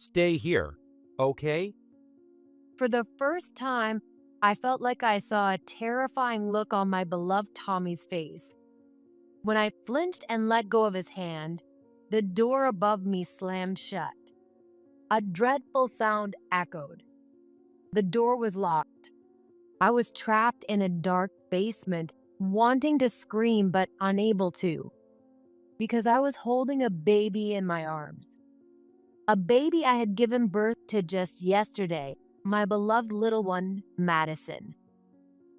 Stay here, okay? For the first time, I felt like I saw a terrifying look on my beloved Tommy's face. When I flinched and let go of his hand, the door above me slammed shut. A dreadful sound echoed. The door was locked. I was trapped in a dark basement, wanting to scream but unable to, because I was holding a baby in my arms. A baby I had given birth to just yesterday, my beloved little one, Madison.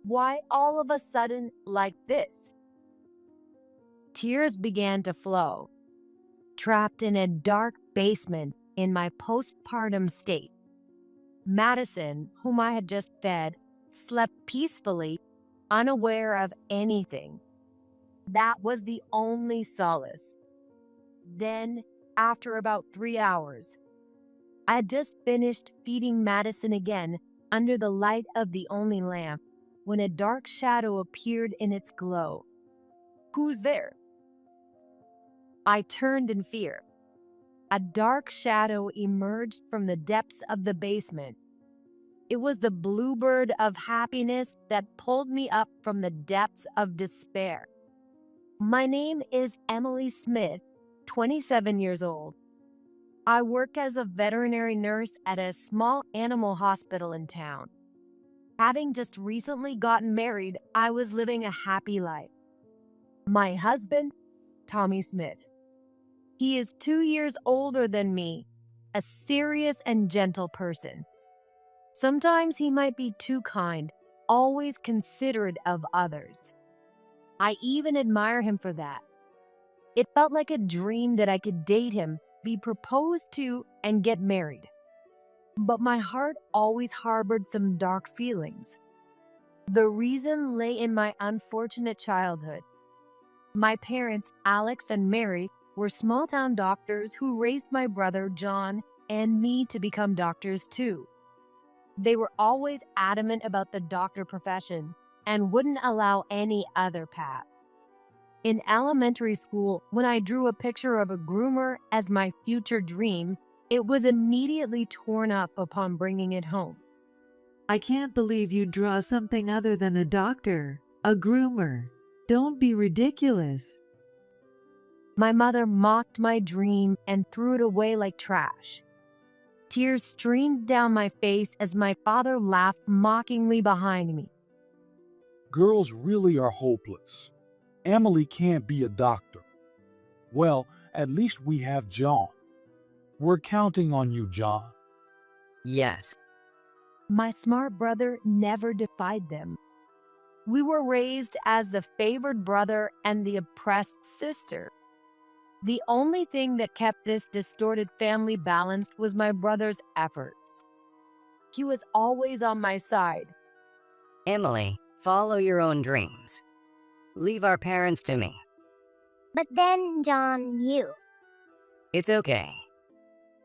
Why all of a sudden like this? Tears began to flow. Trapped in a dark basement in my postpartum state, Madison, whom I had just fed, slept peacefully, unaware of anything. That was the only solace. Then, after about 3 hours, I had just finished feeding Madison again under the light of the only lamp when a dark shadow appeared in its glow. Who's there? I turned in fear. A dark shadow emerged from the depths of the basement. It was the bluebird of happiness that pulled me up from the depths of despair. My name is Emily Smith, 27 years old. I work as a veterinary nurse at a small animal hospital in town. Having just recently gotten married, I was living a happy life. My husband, Tommy Smith. He is 2 years older than me, a serious and gentle person. Sometimes he might be too kind, always considerate of others. I even admire him for that. It felt like a dream that I could date him, be proposed to, and get married. But my heart always harbored some dark feelings. The reason lay in my unfortunate childhood. My parents, Alex and Mary, were small-town doctors who raised my brother, John, and me to become doctors too. They were always adamant about the doctor profession and wouldn't allow any other path. In elementary school, when I drew a picture of a groomer as my future dream, it was immediately torn up upon bringing it home. I can't believe you draw something other than a doctor, a groomer. Don't be ridiculous. My mother mocked my dream and threw it away like trash. Tears streamed down my face as my father laughed mockingly behind me. Girls really are hopeless. Emily can't be a doctor. Well, at least we have John. We're counting on you, John. Yes. My smart brother never defied them. We were raised as the favored brother and the oppressed sister. The only thing that kept this distorted family balanced was my brother's efforts. He was always on my side. Emily, follow your own dreams. Leave our parents to me. But then, John, you. It's okay.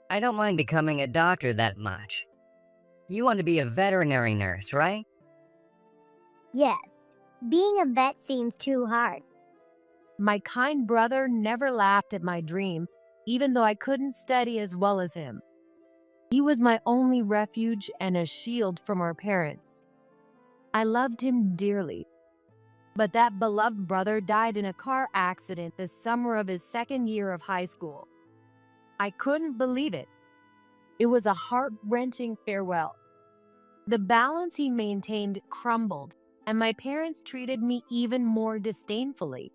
I don't mind becoming a doctor that much. You want to be a veterinary nurse, right? Yes, being a vet seems too hard. My kind brother never laughed at my dream, even though I couldn't study as well as him. He was my only refuge and a shield from our parents. I loved him dearly. But that beloved brother died in a car accident the summer of his second year of high school. I couldn't believe it. It was a heart-wrenching farewell. The balance he maintained crumbled, and my parents treated me even more disdainfully.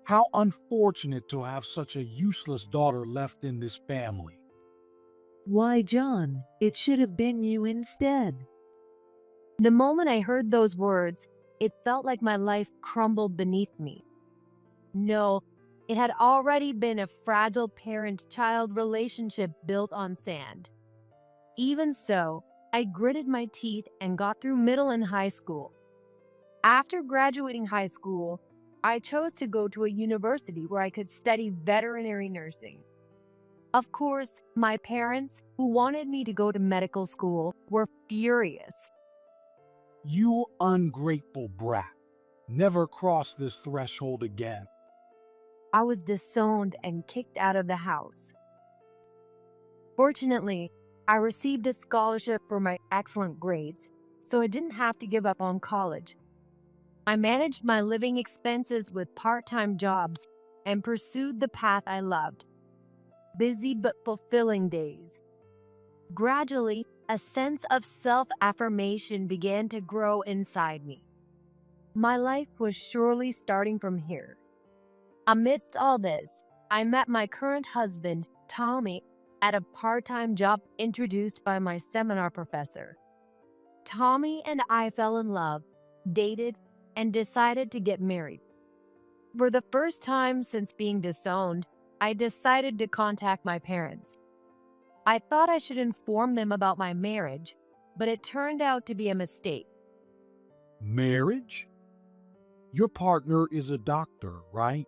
How unfortunate to have such a useless daughter left in this family. Why, John, it should have been you instead. The moment I heard those words, it felt like my life crumbled beneath me. No, it had already been a fragile parent-child relationship built on sand. Even so, I gritted my teeth and got through middle and high school. After graduating high school, I chose to go to a university where I could study veterinary nursing. Of course, my parents, who wanted me to go to medical school, were furious. You ungrateful brat. Never cross this threshold again. I was disowned and kicked out of the house. Fortunately, I received a scholarship for my excellent grades, so I didn't have to give up on college. I managed my living expenses with part-time jobs and pursued the path I loved. Busy but fulfilling days. Gradually, a sense of self-affirmation began to grow inside me. My life was surely starting from here. Amidst all this, I met my current husband, Tommy, at a part-time job introduced by my seminar professor. Tommy and I fell in love, dated, and decided to get married. For the first time since being disowned, I decided to contact my parents. I thought I should inform them about my marriage, but it turned out to be a mistake. Marriage? Your partner is a doctor, right?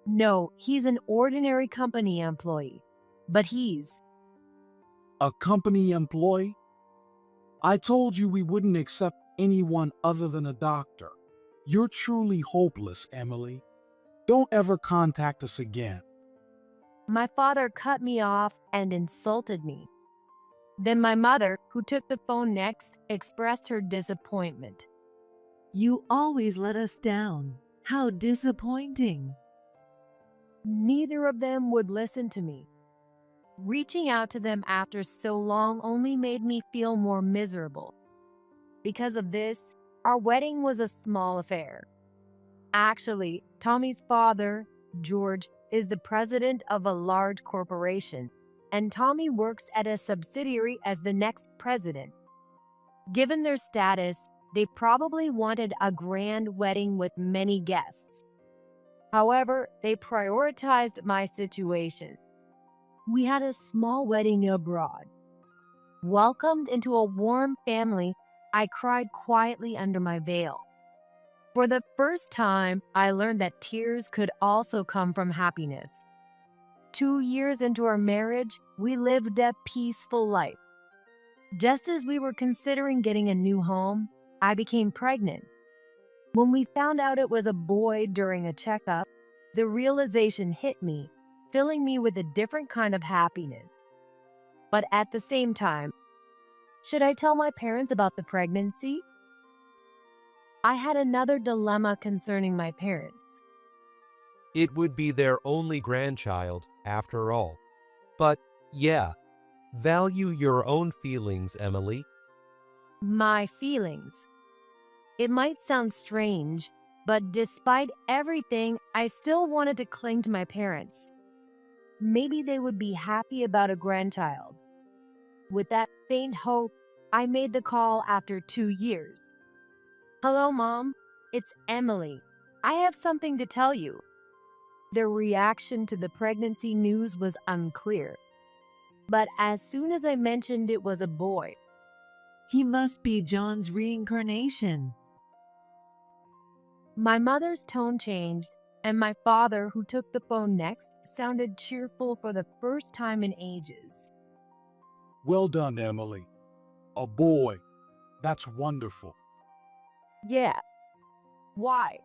No, he's an ordinary company employee, but he's A company employee? I told you we wouldn't accept anyone other than a doctor. You're truly hopeless, Emily. Don't ever contact us again. My father cut me off and insulted me. Then my mother, who took the phone next, expressed her disappointment. You always let us down. How disappointing. Neither of them would listen to me. Reaching out to them after so long only made me feel more miserable. Because of this, our wedding was a small affair. Actually, Tommy's father, George, is the president of a large corporation, and Tommy works at a subsidiary as the next president. Given their status, they probably wanted a grand wedding with many guests. However, they prioritized my situation. We had a small wedding abroad. Welcomed into a warm family, I cried quietly under my veil. For the first time, I learned that tears could also come from happiness. 2 years into our marriage, we lived a peaceful life. Just as we were considering getting a new home, I became pregnant. When we found out it was a boy during a checkup, the realization hit me, filling me with a different kind of happiness. But at the same time, should I tell my parents about the pregnancy? I had another dilemma concerning my parents. It would be their only grandchild, after all. But, yeah, value your own feelings, Emily. My feelings. It might sound strange, but despite everything, I still wanted to cling to my parents. Maybe they would be happy about a grandchild. With that faint hope, I made the call after 2 years. Hello, Mom. It's Emily. I have something to tell you. Their reaction to the pregnancy news was unclear. But as soon as I mentioned it was a boy, He must be John's reincarnation. my mother's tone changed, and my father, who took the phone next, sounded cheerful for the first time in ages. Well done, Emily. A boy. That's wonderful. Yeah. Why?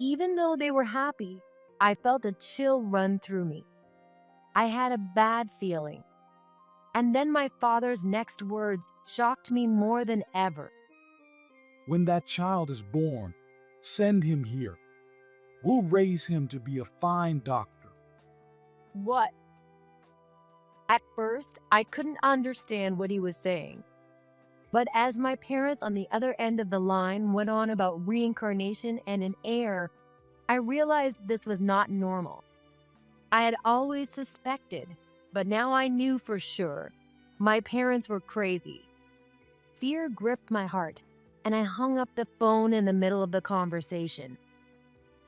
Even though they were happy, I felt a chill run through me. I had a bad feeling. And then my father's next words shocked me more than ever. When that child is born, send him here. We'll raise him to be a fine doctor. What? At first, I couldn't understand what he was saying. But as my parents on the other end of the line went on about reincarnation and an heir, I realized this was not normal. I had always suspected, but now I knew for sure. My parents were crazy. Fear gripped my heart, and I hung up the phone in the middle of the conversation.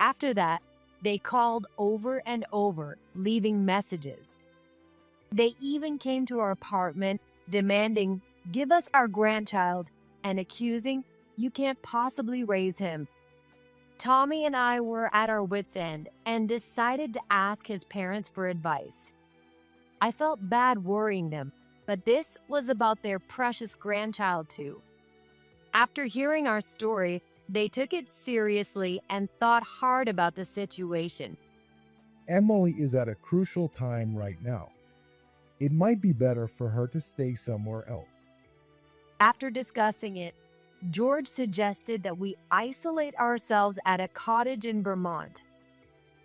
After that, they called over and over, leaving messages. They even came to our apartment, demanding, "Give us our grandchild," and accusing, "You can't possibly raise him." Tommy and I were at our wits' end and decided to ask his parents for advice. I felt bad worrying them, but this was about their precious grandchild too. After hearing our story, they took it seriously and thought hard about the situation. Emily is at a crucial time right now. It might be better for her to stay somewhere else. After discussing it, George suggested that we isolate ourselves at a cottage in Vermont.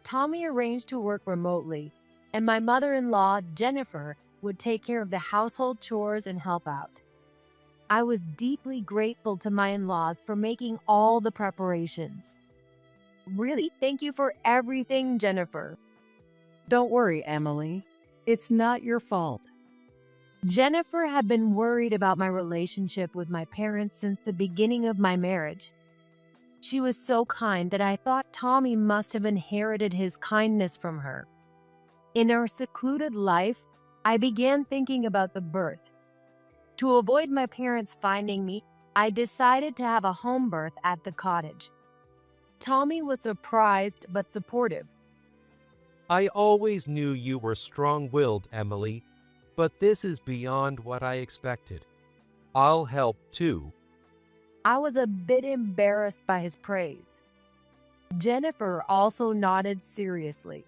Tommy arranged to work remotely, and my mother-in-law, Jennifer, would take care of the household chores and help out. I was deeply grateful to my in-laws for making all the preparations. Really, thank you for everything, Jennifer. Don't worry, Emily. It's not your fault. Jennifer had been worried about my relationship with my parents since the beginning of my marriage. She was so kind that I thought Tommy must have inherited his kindness from her. In our secluded life, I began thinking about the birth. To avoid my parents finding me, I decided to have a home birth at the cottage. Tommy was surprised but supportive. I always knew you were strong-willed, Emily, but this is beyond what I expected. I'll help too. I was a bit embarrassed by his praise. Jennifer also nodded seriously.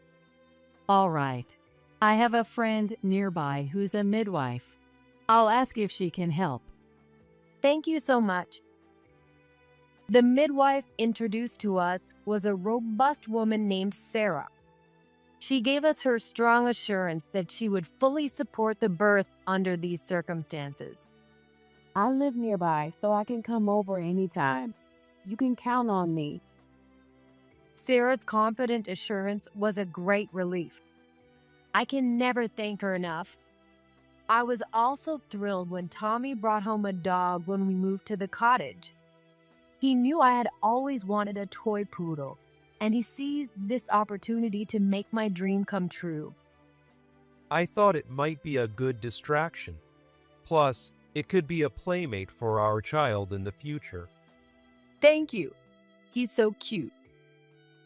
All right. I have a friend nearby who's a midwife. I'll ask if she can help. Thank you so much. The midwife introduced to us was a robust woman named Sarah. She gave us her strong assurance that she would fully support the birth under these circumstances. I live nearby, so I can come over anytime. You can count on me. Sarah's confident assurance was a great relief. I can never thank her enough. I was also thrilled when Tommy brought home a dog when we moved to the cottage. He knew I had always wanted a toy poodle, and he seized this opportunity to make my dream come true. I thought it might be a good distraction. Plus, it could be a playmate for our child in the future. Thank you. He's so cute.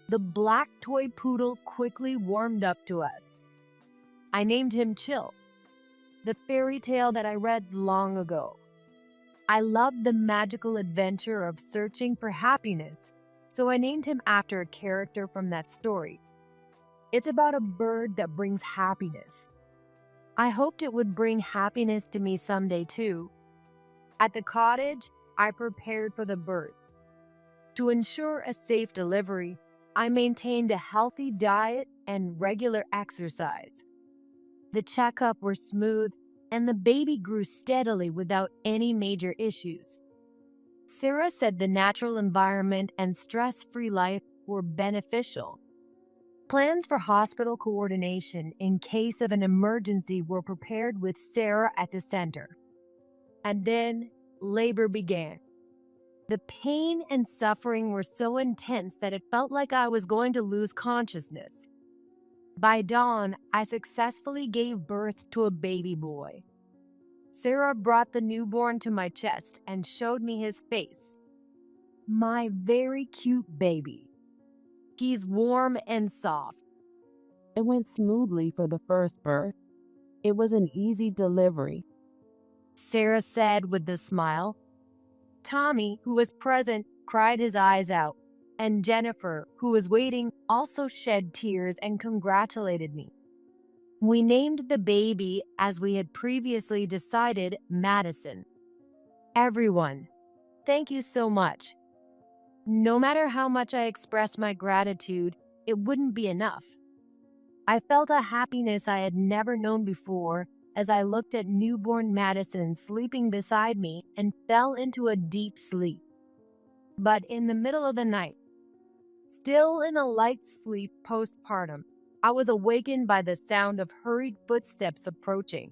The black toy poodle quickly warmed up to us. I named him Chill, the fairy tale that I read long ago. I loved the magical adventure of searching for happiness, so I named him after a character from that story. It's about a bird that brings happiness. I hoped it would bring happiness to me someday too. At the cottage, I prepared for the birth. To ensure a safe delivery, I maintained a healthy diet and regular exercise. The checkups were smooth, and the baby grew steadily without any major issues. Sarah said the natural environment and stress-free life were beneficial. Plans for hospital coordination in case of an emergency were prepared with Sarah at the center. And then labor began. The pain and suffering were so intense that it felt like I was going to lose consciousness. By dawn, I successfully gave birth to a baby boy. Sarah brought the newborn to my chest and showed me his face. My very cute baby. He's warm and soft. It went smoothly for the first birth. It was an easy delivery. Sarah said with a smile. Tommy, who was present, cried his eyes out, and Jennifer, who was waiting, also shed tears and congratulated me. We named the baby, as we had previously decided, Madison. Everyone, thank you so much. No matter how much I expressed my gratitude, it wouldn't be enough. I felt a happiness I had never known before as I looked at newborn Madison sleeping beside me and fell into a deep sleep. But in the middle of the night, still in a light sleep postpartum, I was awakened by the sound of hurried footsteps approaching.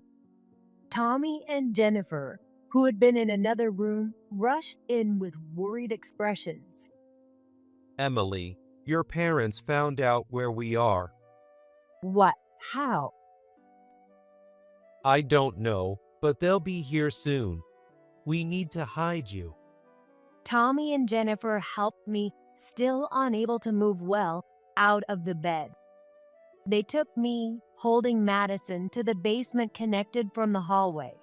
Tommy and Jennifer, who had been in another room, rushed in with worried expressions. Emily, your parents found out where we are. What? How? I don't know, but they'll be here soon. We need to hide you. Tommy and Jennifer helped me, still unable to move well, out of the bed. They took me, holding Madison, to the basement connected from the hallway.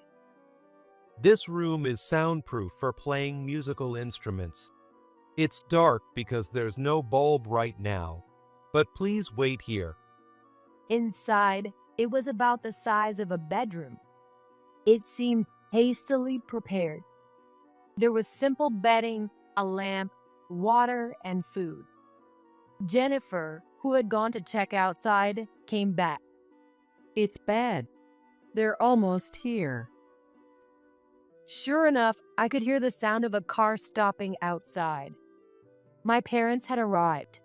This room is soundproof for playing musical instruments. It's dark because there's no bulb right now, but please wait here. Inside, It was about the size of a bedroom. It seemed hastily prepared. There was simple bedding, a lamp, water, and food. Jennifer, who had gone to check outside, came back. It's bad. They're almost here. Sure enough, I could hear the sound of a car stopping outside. My parents had arrived.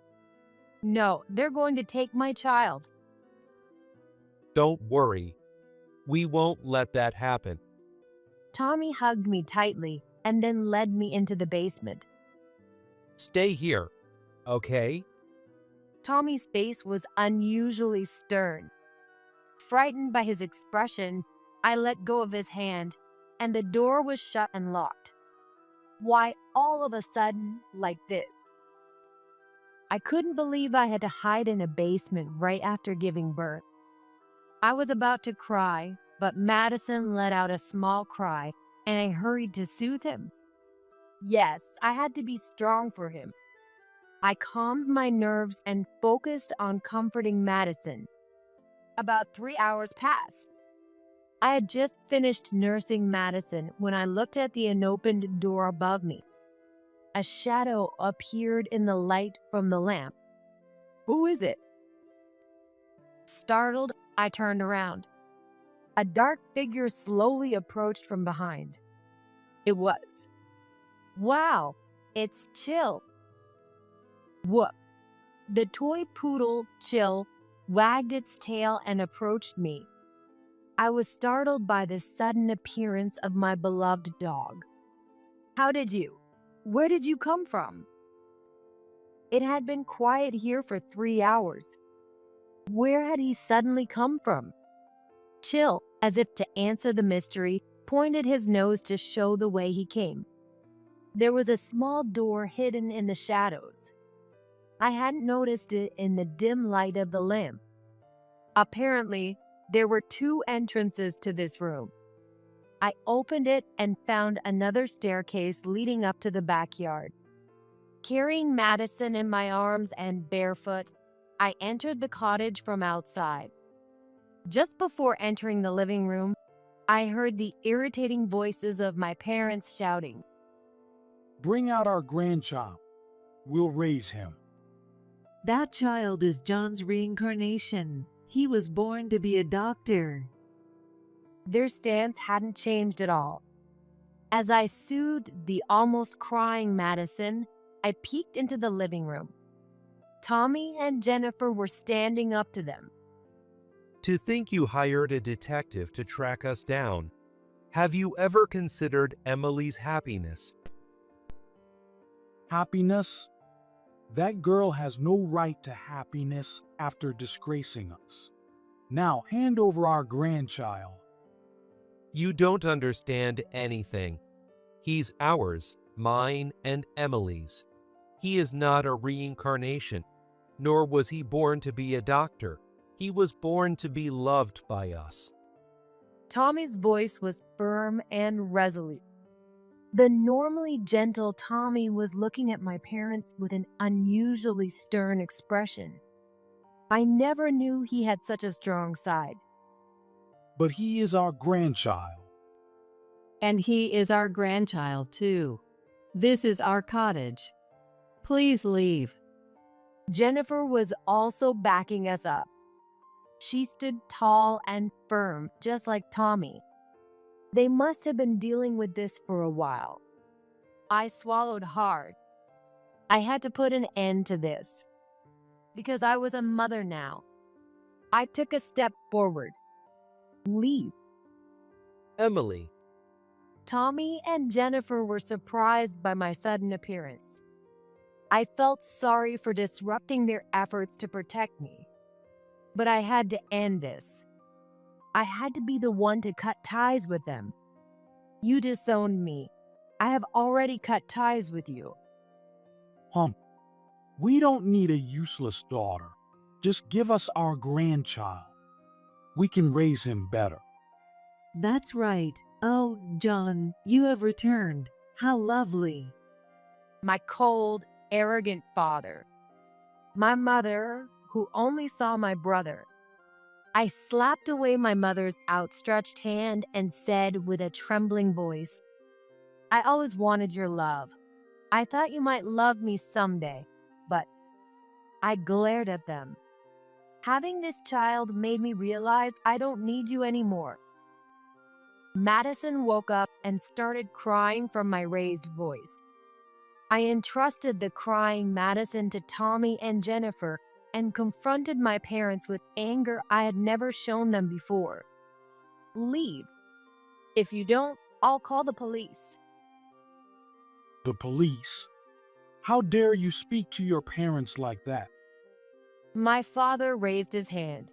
No, they're going to take my child. Don't worry. We won't let that happen. Tommy hugged me tightly and then led me into the basement. Stay here, okay? Tommy's face was unusually stern. Frightened by his expression, I let go of his hand, and the door was shut and locked. Why all of a sudden like this? I couldn't believe I had to hide in a basement right after giving birth. I was about to cry, but Madison let out a small cry, and I hurried to soothe him. Yes, I had to be strong for him. I calmed my nerves and focused on comforting Madison. About 3 hours passed. I had just finished nursing Madison when I looked at the unopened door above me. A shadow appeared in the light from the lamp. Who is it? Startled, I turned around. A dark figure slowly approached from behind. It was. Wow, it's Chill. Woof. The toy poodle, Chill, wagged its tail and approached me. I was startled by the sudden appearance of my beloved dog. Where did you come from? It had been quiet here for 3 hours. Where had he suddenly come from? Chill, as if to answer the mystery, pointed his nose to show the way he came. There was a small door hidden in the shadows. I hadn't noticed it in the dim light of the lamp. Apparently, there were 2 entrances to this room. I opened it and found another staircase leading up to the backyard. Carrying Madison in my arms and barefoot, I entered the cottage from outside. Just before entering the living room, I heard the irritating voices of my parents shouting. Bring out our grandchild. We'll raise him. That child is John's reincarnation. He was born to be a doctor. Their stance hadn't changed at all. As I soothed the almost crying Madison, I peeked into the living room. Tommy and Jennifer were standing up to them. To think you hired a detective to track us down. Have you ever considered Emily's happiness? Happiness? That girl has no right to happiness after disgracing us. Now hand over our grandchild. You don't understand anything. He's ours, mine and Emily's. He is not a reincarnation, nor was he born to be a doctor. He was born to be loved by us. Tommy's voice was firm and resolute. The normally gentle Tommy was looking at my parents with an unusually stern expression. I never knew he had such a strong side. But he is our grandchild. And he is our grandchild, too. This is our cottage. Please leave. Jennifer was also backing us up. She stood tall and firm, just like Tommy. They must have been dealing with this for a while. I swallowed hard. I had to put an end to this. Because I was a mother now. I took a step forward. Leave. Emily. Tommy and Jennifer were surprised by my sudden appearance. I felt sorry for disrupting their efforts to protect me. But I had to end this. I had to be the one to cut ties with them. You disowned me. I have already cut ties with you. We don't need a useless daughter. Just give us our grandchild. We can raise him better. That's right. Oh, John, you have returned. How lovely. My cold, arrogant father. My mother, who only saw my brother. I slapped away my mother's outstretched hand and said with a trembling voice, I always wanted your love. I thought you might love me someday, but I glared at them. Having this child made me realize I don't need you anymore. Madison woke up and started crying from my raised voice. I entrusted the crying Madison to Tommy and Jennifer and confronted my parents with anger I had never shown them before. Leave. If you don't, I'll call the police. The police? How dare you speak to your parents like that? My father raised his hand.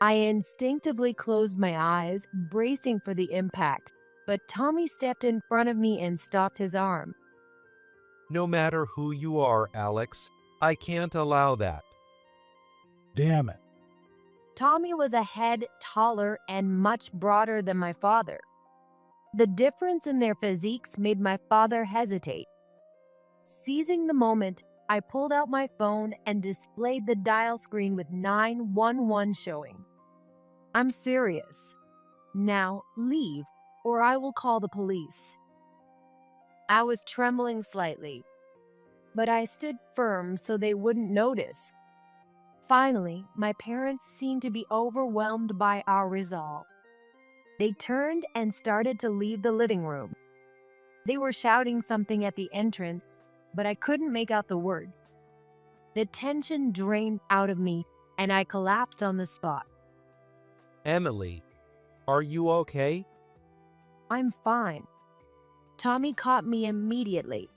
I instinctively closed my eyes, bracing for the impact, but Tommy stepped in front of me and stopped his arm. No matter who you are, Alex, I can't allow that. Damn it. Tommy was a head taller and much broader than my father. The difference in their physiques made my father hesitate. Seizing the moment, I pulled out my phone and displayed the dial screen with 911 showing. I'm serious. Now leave, or I will call the police. I was trembling slightly, but I stood firm so they wouldn't notice. Finally, my parents seemed to be overwhelmed by our resolve. They turned and started to leave the living room. They were shouting something at the entrance, but I couldn't make out the words. The tension drained out of me, and I collapsed on the spot. Emily, are you okay? I'm fine. Tommy caught me immediately.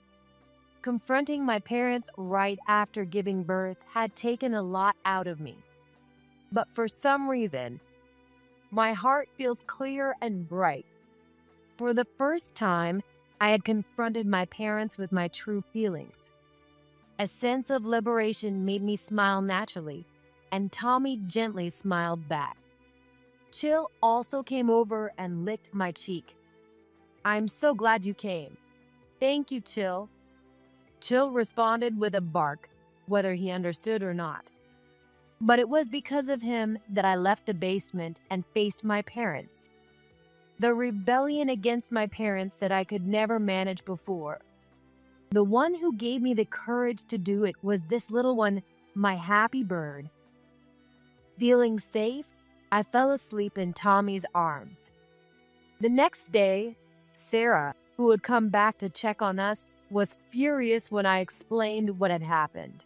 Confronting my parents right after giving birth had taken a lot out of me. But for some reason, my heart feels clear and bright. For the first time, I had confronted my parents with my true feelings. A sense of liberation made me smile naturally, and Tommy gently smiled back. Chill also came over and licked my cheek. I'm so glad you came. Thank you, Chill. Chill responded with a bark, whether he understood or not. But it was because of him that I left the basement and faced my parents. The rebellion against my parents that I could never manage before. The one who gave me the courage to do it was this little one, my happy bird. Feeling safe, I fell asleep in Tommy's arms. The next day, Sarah, who had come back to check on us, was furious when I explained what had happened.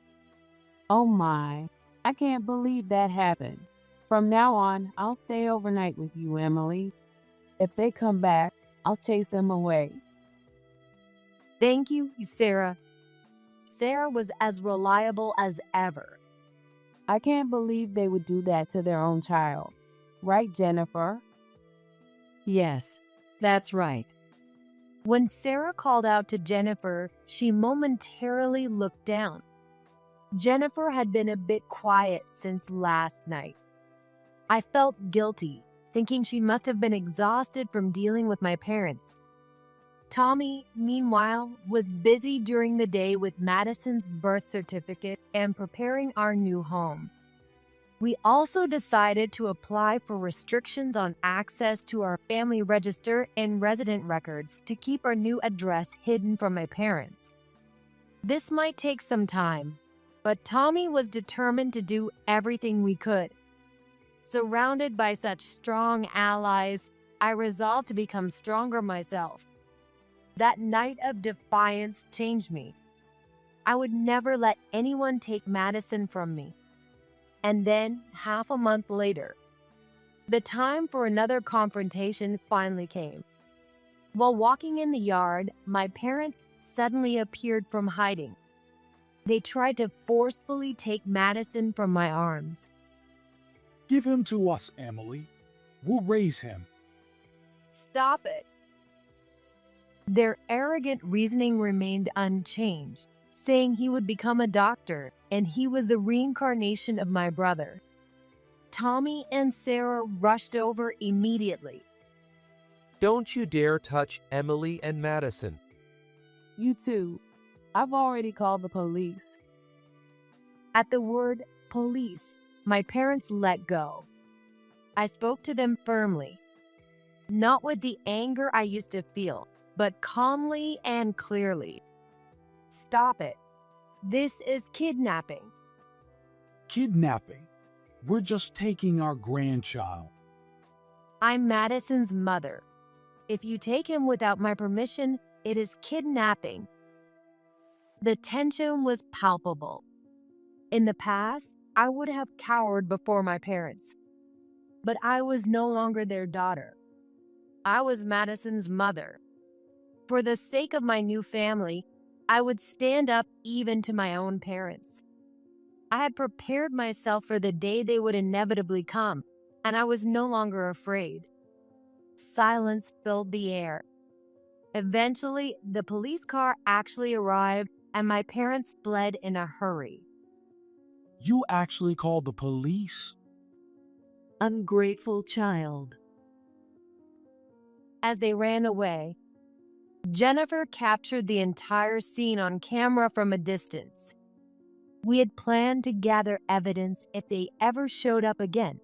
Oh my, I can't believe that happened. From now on, I'll stay overnight with you, Emily. If they come back, I'll chase them away. Thank you, Sarah. Sarah was as reliable as ever. I can't believe they would do that to their own child. Right, Jennifer? Yes, that's right. When Sarah called out to Jennifer, she momentarily looked down. Jennifer had been a bit quiet since last night. I felt guilty, thinking she must have been exhausted from dealing with my parents. Tommy, meanwhile, was busy during the day with Madison's birth certificate and preparing our new home. We also decided to apply for restrictions on access to our family register and resident records to keep our new address hidden from my parents. This might take some time, but Tommy was determined to do everything we could. Surrounded by such strong allies, I resolved to become stronger myself. That night of defiance changed me. I would never let anyone take Madison from me. And then, half a month later, the time for another confrontation finally came. While walking in the yard, my parents suddenly appeared from hiding. They tried to forcefully take Madison from my arms. Give him to us, Emily. We'll raise him. Stop it. Their arrogant reasoning remained unchanged, saying he would become a doctor and he was the reincarnation of my brother. Tommy and Sarah rushed over immediately. Don't you dare touch Emily and Madison. You too. I've already called the police. At the word police, my parents let go. I spoke to them firmly, not with the anger I used to feel, but calmly and clearly. Stop it. This is kidnapping. Kidnapping? We're just taking our grandchild. I'm Madison's mother. If you take him without my permission, it is kidnapping. The tension was palpable. In the past, I would have cowered before my parents, but I was no longer their daughter. I was Madison's mother. For the sake of my new family, I would stand up even to my own parents. I had prepared myself for the day they would inevitably come, and I was no longer afraid. Silence filled the air. Eventually, the police car actually arrived, and my parents fled in a hurry. You actually called the police? Ungrateful child. As they ran away, Jennifer captured the entire scene on camera from a distance. We had planned to gather evidence if they ever showed up again.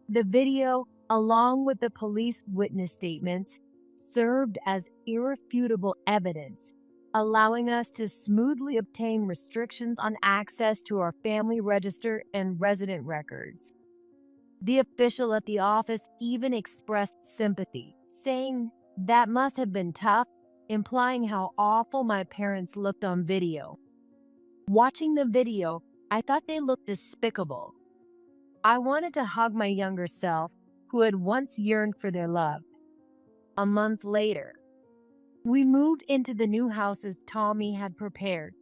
The video, along with the police witness statements, served as irrefutable evidence, allowing us to smoothly obtain restrictions on access to our family register and resident records. The official at the office even expressed sympathy, saying that must have been tough, implying how awful my parents looked on video. Watching the video, I thought they looked despicable. I wanted to hug my younger self, who had once yearned for their love. A month later, we moved into the new houses Tommy had prepared.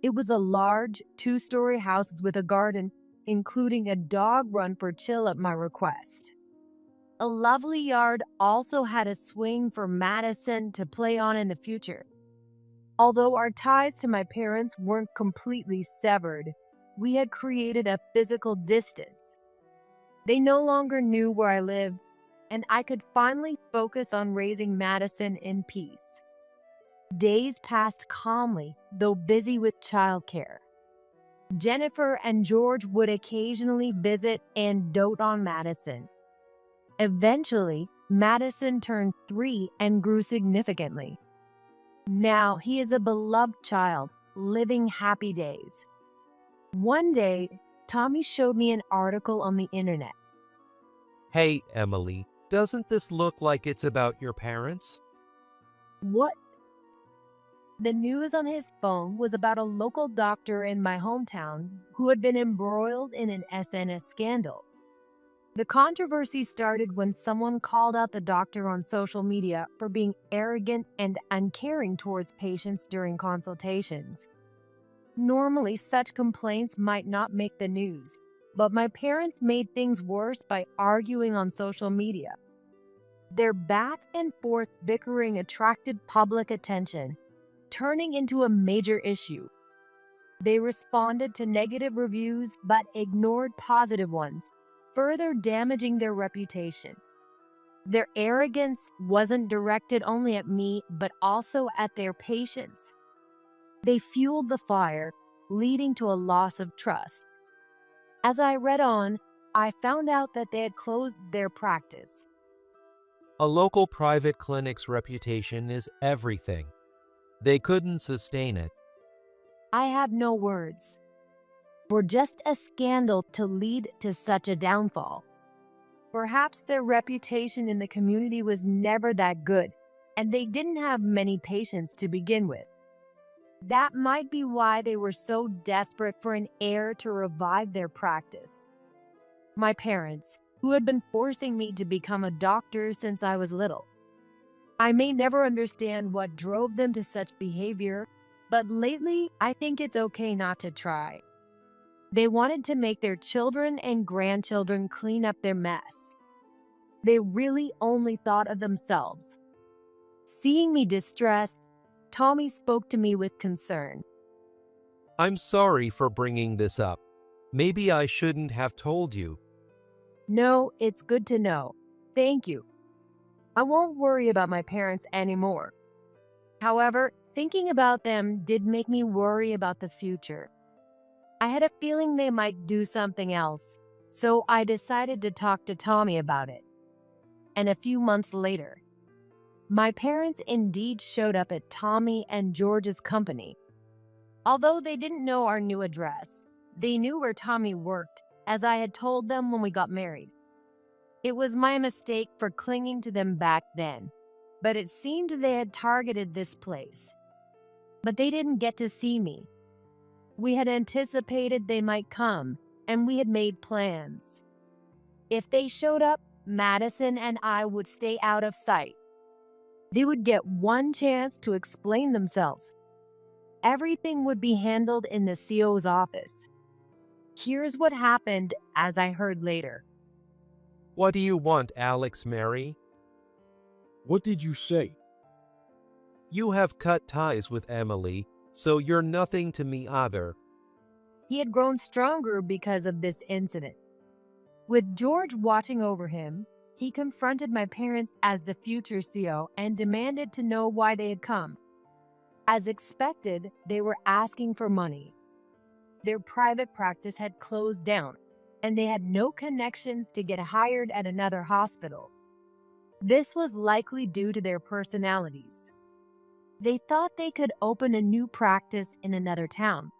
It was a large, 2-story house with a garden, including a dog run for chill at my request. A lovely yard also had a swing for Madison to play on in the future. Although our ties to my parents weren't completely severed, we had created a physical distance. They no longer knew where I lived, and I could finally focus on raising Madison in peace. Days passed calmly, though busy with childcare. Jennifer and George would occasionally visit and dote on Madison. Eventually, Madison turned 3 and grew significantly. Now he is a beloved child, living happy days. One day, Tommy showed me an article on the internet. Hey, Emily, doesn't this look like it's about your parents? What? The news on his phone was about a local doctor in my hometown who had been embroiled in an SNS scandal. The controversy started when someone called out the doctor on social media for being arrogant and uncaring towards patients during consultations. Normally, such complaints might not make the news, but my parents made things worse by arguing on social media. Their back and forth bickering attracted public attention, turning into a major issue. They responded to negative reviews but ignored positive ones, further damaging their reputation. Their arrogance wasn't directed only at me, but also at their patients. They fueled the fire, leading to a loss of trust. As I read on, I found out that they had closed their practice. A local private clinic's reputation is everything. They couldn't sustain it. I have no words. For just a scandal to lead to such a downfall. Perhaps their reputation in the community was never that good, and they didn't have many patients to begin with. That might be why they were so desperate for an heir to revive their practice. My parents, who had been forcing me to become a doctor since I was little. I may never understand what drove them to such behavior, but lately I think it's okay not to try. They wanted to make their children and grandchildren clean up their mess. They really only thought of themselves. Seeing me distressed, Tommy spoke to me with concern. I'm sorry for bringing this up. Maybe I shouldn't have told you. No, it's good to know. Thank you. I won't worry about my parents anymore. However, thinking about them did make me worry about the future. I had a feeling they might do something else, So I decided to talk to Tommy about it. And a few months later, my parents indeed showed up at Tommy and George's company. Although they didn't know our new address, they knew where Tommy worked, as I had told them when we got married. It was my mistake for clinging to them back then, but it seemed they had targeted this place. But they didn't get to see me. We had anticipated they might come, and we had made plans. If they showed up, Madison and I would stay out of sight. They would get one chance to explain themselves. Everything would be handled in the CO's office. Here's what happened, as I heard later. What do you want, Alex Mary? What did you say? You have cut ties with Emily, so you're nothing to me either. He had grown stronger because of this incident. With George watching over him, he confronted my parents as the future CO and demanded to know why they had come. As expected, they were asking for money. Their private practice had closed down, and they had no connections to get hired at another hospital. This was likely due to their personalities. They thought they could open a new practice in another town.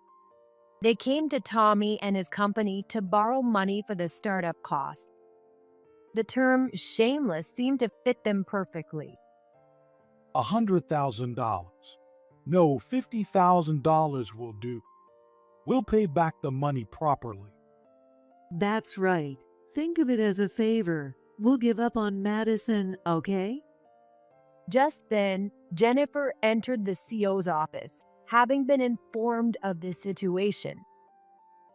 They came to Tommy and his company to borrow money for the startup costs. The term shameless seemed to fit them perfectly. $100,000. No, $50,000 will do. We'll pay back the money properly. That's right. Think of it as a favor. We'll give up on Madison, okay? Just then, Jennifer entered the CO's office, having been informed of the situation.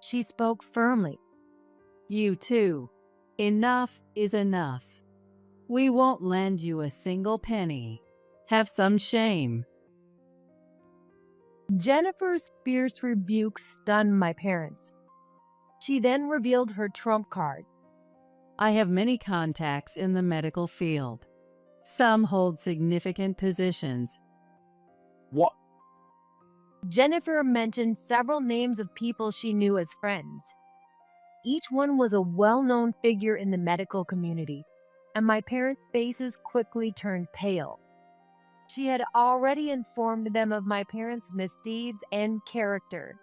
She spoke firmly. You too. Enough is enough. We won't lend you a single penny. Have some shame. Jennifer's fierce rebuke stunned my parents. She then revealed her trump card. I have many contacts in the medical field. Some hold significant positions. What? Jennifer mentioned several names of people she knew as friends. Each one was a well-known figure in the medical community, and my parents' faces quickly turned pale. She had already informed them of my parents' misdeeds and character.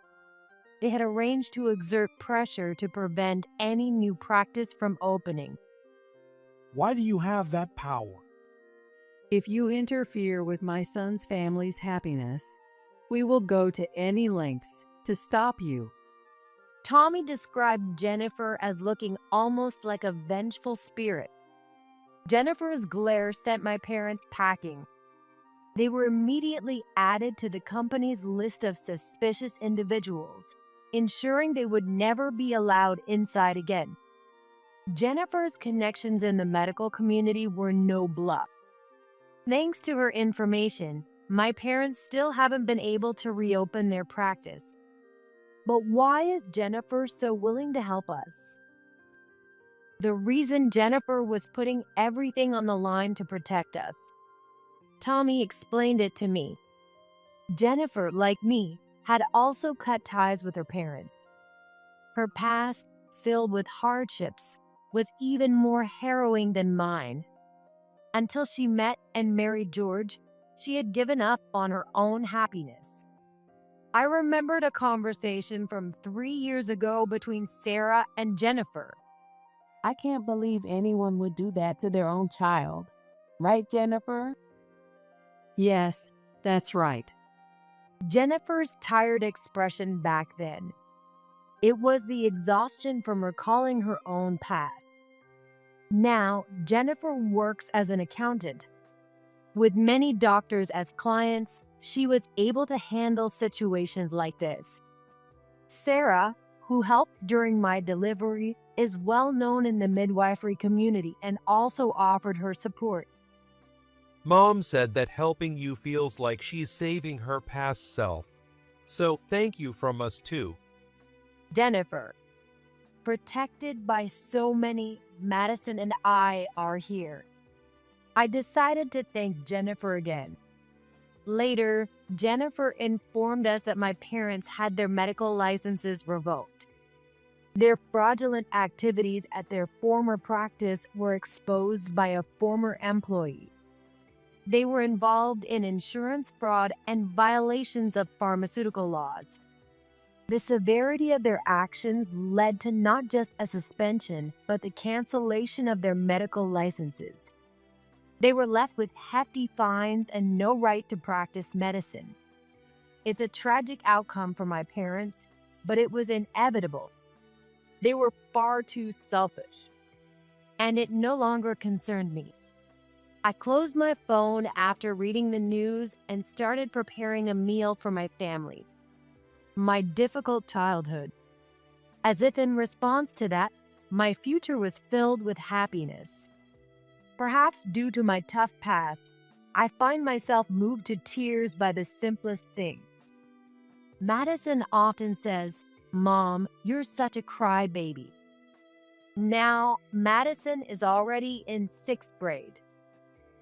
They had arranged to exert pressure to prevent any new practice from opening. Why do you have that power? If you interfere with my son's family's happiness, we will go to any lengths to stop you. Tommy described Jennifer as looking almost like a vengeful spirit. Jennifer's glare sent my parents packing. They were immediately added to the company's list of suspicious individuals, ensuring they would never be allowed inside again. Jennifer's connections in the medical community were no bluff. Thanks to her information, my parents still haven't been able to reopen their practice. But why is Jennifer so willing to help us? The reason Jennifer was putting everything on the line to protect us. Tommy explained it to me. Jennifer, like me, had also cut ties with her parents. Her past, filled with hardships, was even more harrowing than mine. Until she met and married George, she had given up on her own happiness. I remembered a conversation from 3 years ago between Sarah and Jennifer. I can't believe anyone would do that to their own child. Right, Jennifer? Yes, that's right. Jennifer's tired expression back then. It was the exhaustion from recalling her own past. Now, Jennifer works as an accountant. With many doctors as clients, she was able to handle situations like this. Sarah, who helped during my delivery, is well known in the midwifery community and also offered her support. Mom said that helping you feels like she's saving her past self. So thank you from us too. Jennifer. Protected by so many, Madison and I are here. I decided to thank Jennifer again. Later, Jennifer informed us that my parents had their medical licenses revoked. Their fraudulent activities at their former practice were exposed by a former employee. They were involved in insurance fraud and violations of pharmaceutical laws. The severity of their actions led to not just a suspension, but the cancellation of their medical licenses. They were left with hefty fines and no right to practice medicine. It's a tragic outcome for my parents, but it was inevitable. They were far too selfish, and it no longer concerned me. I closed my phone after reading the news and started preparing a meal for my family. My difficult childhood. As if in response to that, my future was filled with happiness. Perhaps due to my tough past, I find myself moved to tears by the simplest things. Madison often says, "Mom, you're such a crybaby." Now, Madison is already in 6th grade.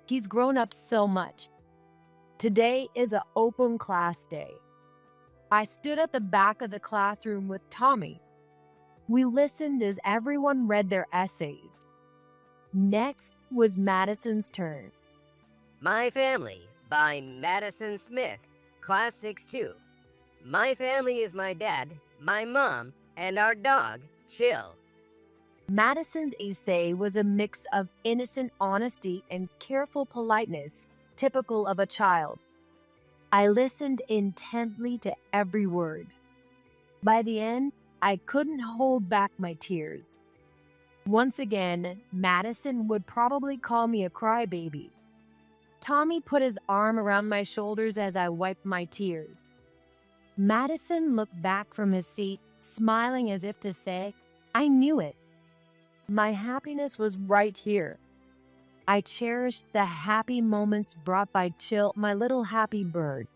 He's grown up so much. Today is an open class day. I stood at the back of the classroom with Tommy. We listened as everyone read their essays. Next was Madison's turn. My Family by Madison Smith, Class 6-2. My family is my dad, my mom, and our dog, Chill. Madison's essay was a mix of innocent honesty and careful politeness, typical of a child. I listened intently to every word. By the end, I couldn't hold back my tears. Once again, Madison would probably call me a crybaby. Tommy put his arm around my shoulders as I wiped my tears. Madison looked back from his seat, smiling as if to say, "I knew it." My happiness was right here. I cherished the happy moments brought by Chill, my little happy bird.